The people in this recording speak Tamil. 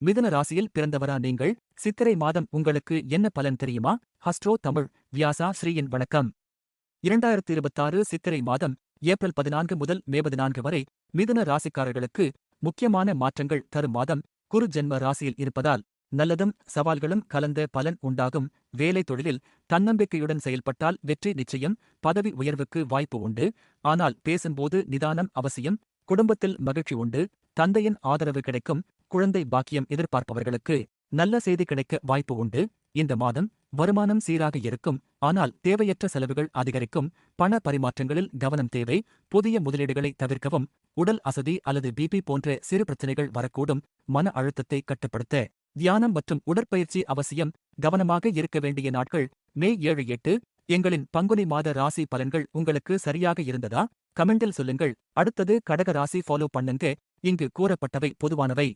மிதுன ராசியில் பிறந்தவரா நீங்கள்? சித்திரை மாதம் உங்களுக்கு என்ன பலன் தெரியுமா? ஹஸ்ட்ரோ தமிழ் வியாசா ஸ்ரீயின் வணக்கம். 2026 சித்திரை மாதம் ஏப்ரல் 14 முதல் மே 14 வரை மிதுன ராசிக்காரர்களுக்கு முக்கியமான மாற்றங்கள் தரும் மாதம். குரு ஜென்ம ராசியில் இருப்பதால் நல்லதும் சவால்களும் கலந்த பலன் உண்டாகும். வேலை தொழிலில் தன்னம்பிக்கையுடன் செயல்பட்டால் வெற்றி நிச்சயம். பதவி உயர்வுக்கு வாய்ப்பு உண்டு. ஆனால் பேசும்போது நிதானம் அவசியம். குடும்பத்தில் மகிழ்ச்சி உண்டு. தந்தையின் ஆதரவு கிடைக்கும். குழந்தை பாக்கியம் எதிர்பார்ப்பவர்களுக்கு நல்ல செய்தி கிடைக்க வாய்ப்பு உண்டு. இந்த மாதம் வருமானம் சீராக இருக்கும். ஆனால் தேவையற்ற செலவுகள் அதிகரிக்கும். பண பரிமாற்றங்களில் கவனம் தேவை. புதிய முதலீடுகளை தவிர்க்கவும். உடல் அசதி அல்லது பிபி போன்ற சிறு பிரச்சனைகள் வரக்கூடும். மன அழுத்தத்தை கட்டுப்படுத்த தியானம் மற்றும் உடற்பயிற்சி அவசியம். கவனமாக இருக்க வேண்டிய நாட்கள் மே 7-8. எங்களின் பங்குனி மாத ராசி பலன்கள் உங்களுக்கு சரியாக இருந்ததா? கமெண்டில் சொல்லுங்கள். அடுத்தது கடக ராசி ஃபாலோ பண்ணுங்க. இங்கு கூறப்பட்டவை பொதுவானவை.